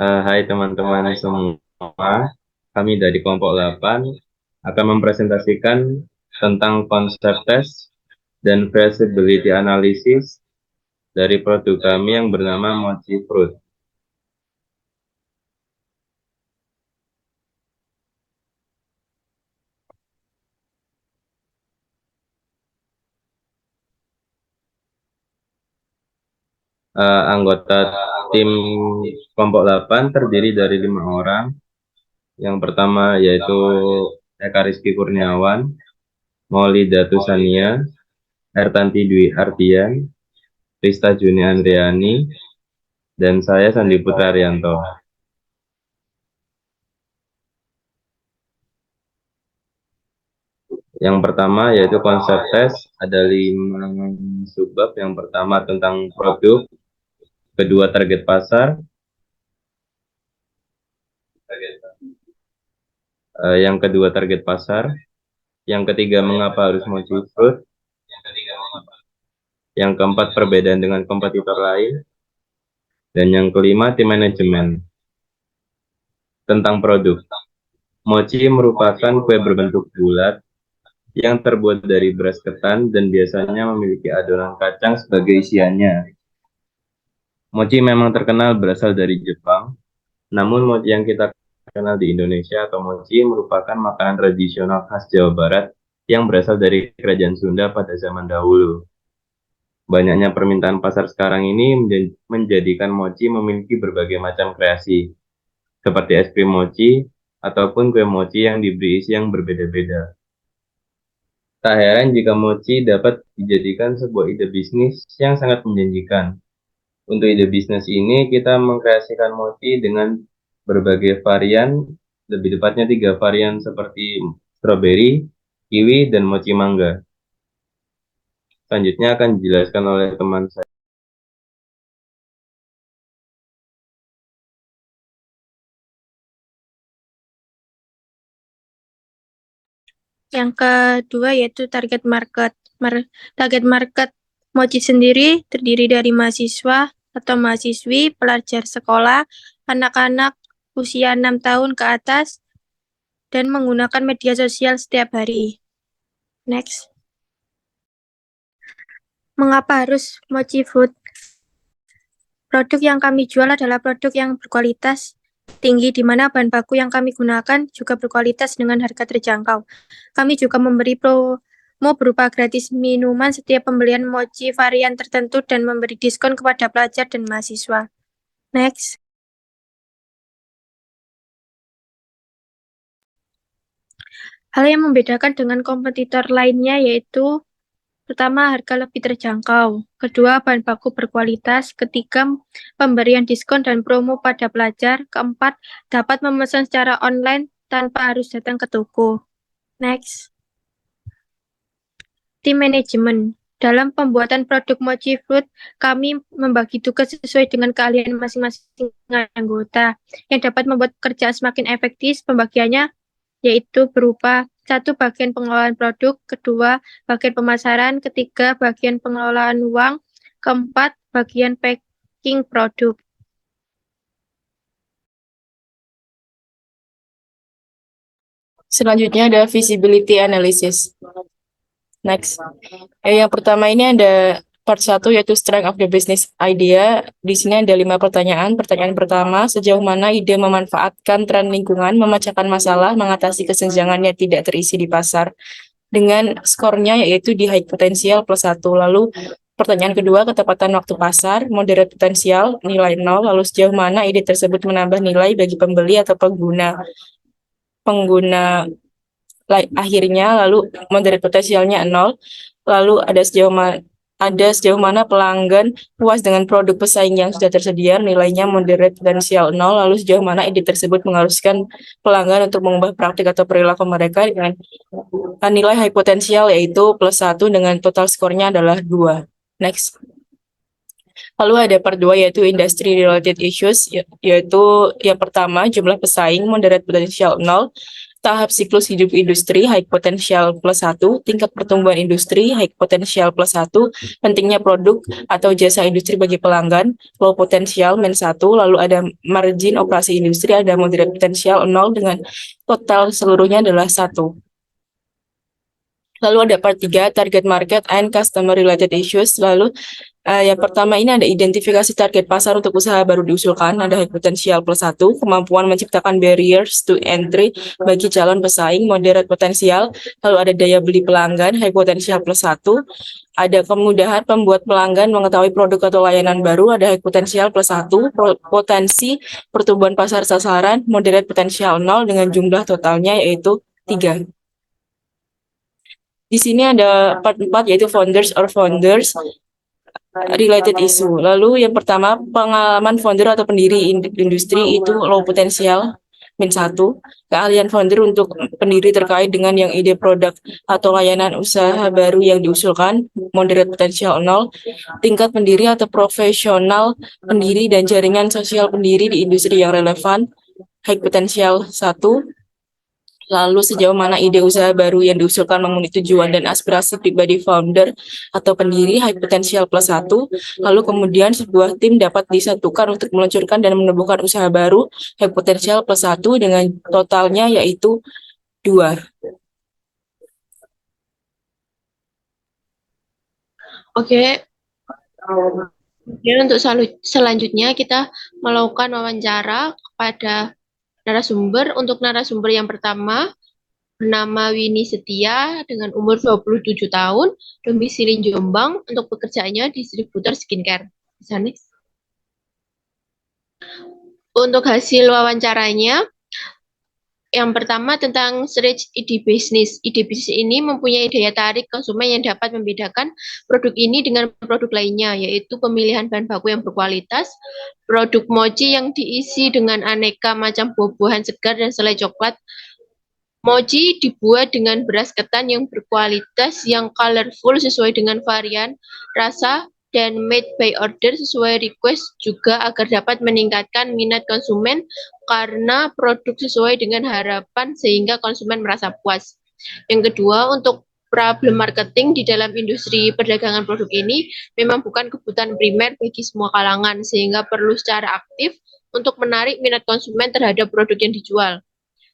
Hai teman-teman semua, kami dari kelompok 8 akan mempresentasikan tentang konsep tes dan feasibility analysis dari produk kami yang bernama Mochi Fruit. Anggota tim kelompok 8 terdiri dari 5 orang. Yang pertama yaitu Eka Rizky Kurniawan, Maulida Tusania, Ertanti Dwi Ardian, Rista Juni Andriani, dan saya Sandi Putra Arianto. Yang pertama yaitu konsep tes, ada 5 subbab. Yang pertama tentang produk, kedua target pasar, yang kedua target pasar, yang ketiga mengapa harus Mochi Fruit, yang keempat perbedaan dengan kompetitor lain, dan yang kelima tim manajemen. Tentang produk, mochi merupakan kue berbentuk bulat yang terbuat dari beras ketan dan biasanya memiliki adonan kacang sebagai isiannya. Mochi memang terkenal berasal dari Jepang, namun mochi yang kita kenal di Indonesia atau mochi merupakan makanan tradisional khas Jawa Barat yang berasal dari Kerajaan Sunda pada zaman dahulu. Banyaknya permintaan pasar sekarang ini menjadikan mochi memiliki berbagai macam kreasi, seperti es krim mochi ataupun kue mochi yang diberi isi yang berbeda-beda. Tak heran jika mochi dapat dijadikan sebuah ide bisnis yang sangat menjanjikan. Untuk ide bisnis ini, kita mengkreasikan mochi dengan berbagai varian, lebih tepatnya 3 varian seperti strawberry, kiwi, dan mochi mangga. Selanjutnya akan dijelaskan oleh teman saya. Yang kedua yaitu target market. Target market Mochi sendiri terdiri dari mahasiswa atau mahasiswi, pelajar sekolah, anak-anak usia 6 tahun ke atas, dan menggunakan media sosial setiap hari. Next. Mengapa harus Mochi Food? Produk yang kami jual adalah produk yang berkualitas tinggi, di mana bahan baku yang kami gunakan juga berkualitas dengan harga terjangkau. Kami juga memberi promo berupa gratis minuman setiap pembelian mochi varian tertentu dan memberi diskon kepada pelajar dan mahasiswa. Next. Hal yang membedakan dengan kompetitor lainnya yaitu pertama, harga lebih terjangkau. Kedua, bahan baku berkualitas. Ketiga, pemberian diskon dan promo pada pelajar. Keempat, dapat memesan secara online tanpa harus datang ke toko. Next. Tim manajemen. Dalam pembuatan produk Mochi Fruit, kami membagi tugas sesuai dengan keahlian masing-masing anggota yang dapat membuat pekerjaan semakin efektif. Pembagiannya yaitu berupa satu bagian pengelolaan produk, kedua bagian pemasaran, ketiga bagian pengelolaan uang, keempat bagian packing produk. Selanjutnya ada visibility analysis. Next. Yang pertama ini ada part 1 yaitu strength of the business idea. Di sini ada 5 pertanyaan. Pertanyaan pertama, sejauh mana ide memanfaatkan tren lingkungan, memecahkan masalah, mengatasi kesenjangan yang tidak terisi di pasar dengan skornya yaitu di high potensial +1. Lalu pertanyaan kedua, ketepatan waktu pasar, moderate potensial, nilai 0. Lalu sejauh mana ide tersebut menambah nilai bagi pembeli atau pengguna akhirnya, lalu moderate potensialnya 0. Lalu ada sejauh mana pelanggan puas dengan produk pesaing yang sudah tersedia, nilainya moderate potensial 0. Lalu sejauh mana ide tersebut mengharuskan pelanggan untuk mengubah praktik atau perilaku mereka dengan nilai high potensial yaitu +1 dengan total skornya adalah 2. Next. Lalu ada part 2 yaitu industry related issues, yaitu yang pertama jumlah pesaing moderate potential 0. tahap siklus hidup industri high potential +1, tingkat pertumbuhan industri high potential +1, pentingnya produk atau jasa industri bagi pelanggan, low potential -1, lalu ada margin operasi industri, ada moderate potential 0 dengan total seluruhnya adalah 1. Lalu ada part 3, target market and customer related issues. Lalu yang pertama ini ada identifikasi target pasar untuk usaha baru diusulkan, ada high potential +1, kemampuan menciptakan barriers to entry bagi calon pesaing, moderate potensial, lalu ada daya beli pelanggan, high potential +1, ada kemudahan pembuat pelanggan mengetahui produk atau layanan baru, ada high potential +1, potensi pertumbuhan pasar sasaran, moderate potential 0 dengan jumlah totalnya yaitu 3. Di sini ada part 4 yaitu founders or founders related issue. Lalu yang pertama, pengalaman founder atau pendiri industri itu low potensial -1. Keahlian founder untuk pendiri terkait dengan yang ide produk atau layanan usaha baru yang diusulkan, moderate potential 0. Tingkat pendiri atau profesional pendiri dan jaringan sosial pendiri di industri yang relevan, high potential 1. Lalu sejauh mana ide usaha baru yang diusulkan memenuhi tujuan dan aspirasi pribadi founder atau pendiri, high potential +1. Lalu kemudian sebuah tim dapat disatukan untuk meluncurkan dan menemukan usaha baru, high potential +1 dengan totalnya yaitu 2. Oke, kemudian untuk selanjutnya kita melakukan wawancara kepada narasumber. Untuk narasumber yang pertama, bernama Winnie Setia dengan umur 27 tahun, domisili Jombang, untuk pekerjaannya distributor skincare. Bisa next. Untuk hasil wawancaranya, yang pertama tentang stretch ide bisnis. Ide bisnis ini mempunyai daya tarik konsumen yang dapat membedakan produk ini dengan produk lainnya, yaitu pemilihan bahan baku yang berkualitas, produk mochi yang diisi dengan aneka macam buah-buahan segar dan selai coklat. Mochi dibuat dengan beras ketan yang berkualitas, yang colorful sesuai dengan varian rasa, dan made by order sesuai request juga agar dapat meningkatkan minat konsumen karena produk sesuai dengan harapan sehingga konsumen merasa puas. Yang kedua, untuk problem marketing di dalam industri perdagangan produk ini memang bukan kebutuhan primer bagi semua kalangan sehingga perlu secara aktif untuk menarik minat konsumen terhadap produk yang dijual.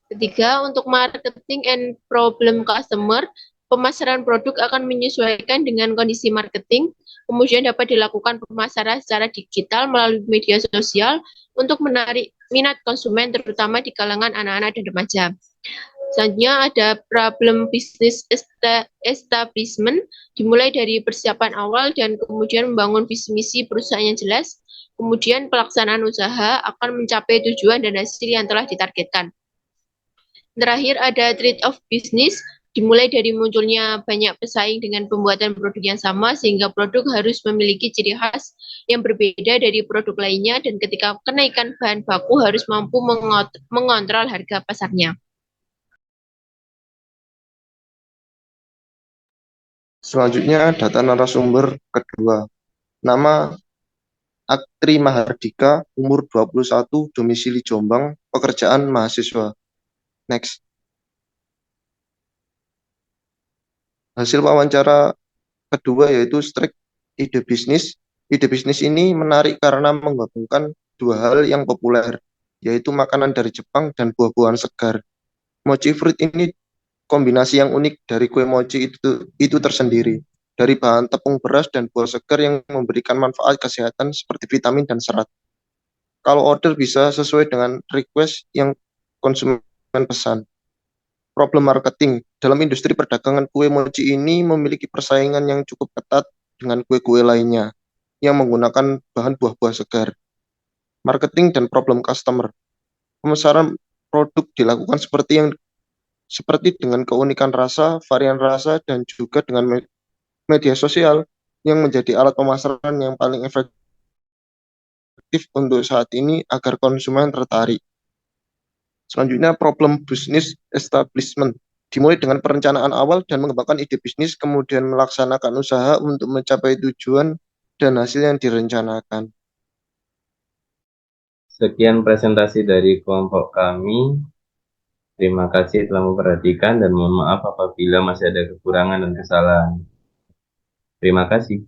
Ketiga, untuk marketing and problem customer, pemasaran produk akan menyesuaikan dengan kondisi marketing, kemudian dapat dilakukan pemasaran secara digital melalui media sosial untuk menarik minat konsumen terutama di kalangan anak-anak dan remaja. Selanjutnya ada problem business establishment, dimulai dari persiapan awal dan kemudian membangun visi misi perusahaan yang jelas, kemudian pelaksanaan usaha akan mencapai tujuan dan hasil yang telah ditargetkan. Terakhir ada trade-off bisnis, dimulai dari munculnya banyak pesaing dengan pembuatan produk yang sama sehingga produk harus memiliki ciri khas yang berbeda dari produk lainnya dan ketika kenaikan bahan baku harus mampu mengontrol harga pasarnya. Selanjutnya data narasumber kedua. Nama Aktri Mahardika, umur 21, domisili Jombang, pekerjaan mahasiswa. Next. Hasil wawancara kedua yaitu strike ide bisnis. Ide bisnis ini menarik karena menggabungkan dua hal yang populer, yaitu makanan dari Jepang dan buah-buahan segar. Mochi fruit ini kombinasi yang unik dari kue mochi itu tersendiri. Dari bahan tepung beras dan buah segar yang memberikan manfaat kesehatan seperti vitamin dan serat. Kalau order bisa sesuai dengan request yang konsumen pesan. Problem marketing. Dalam industri perdagangan kue mochi ini memiliki persaingan yang cukup ketat dengan kue-kue lainnya yang menggunakan bahan buah-buah segar. Marketing dan problem customer. Pemasaran produk dilakukan seperti dengan keunikan rasa, varian rasa, dan juga dengan media sosial yang menjadi alat pemasaran yang paling efektif untuk saat ini agar konsumen tertarik. Selanjutnya, problem business establishment. Dimulai dengan perencanaan awal dan mengembangkan ide bisnis, kemudian melaksanakan usaha untuk mencapai tujuan dan hasil yang direncanakan. Sekian presentasi dari kelompok kami. Terima kasih telah memperhatikan dan mohon maaf apabila masih ada kekurangan dan kesalahan. Terima kasih.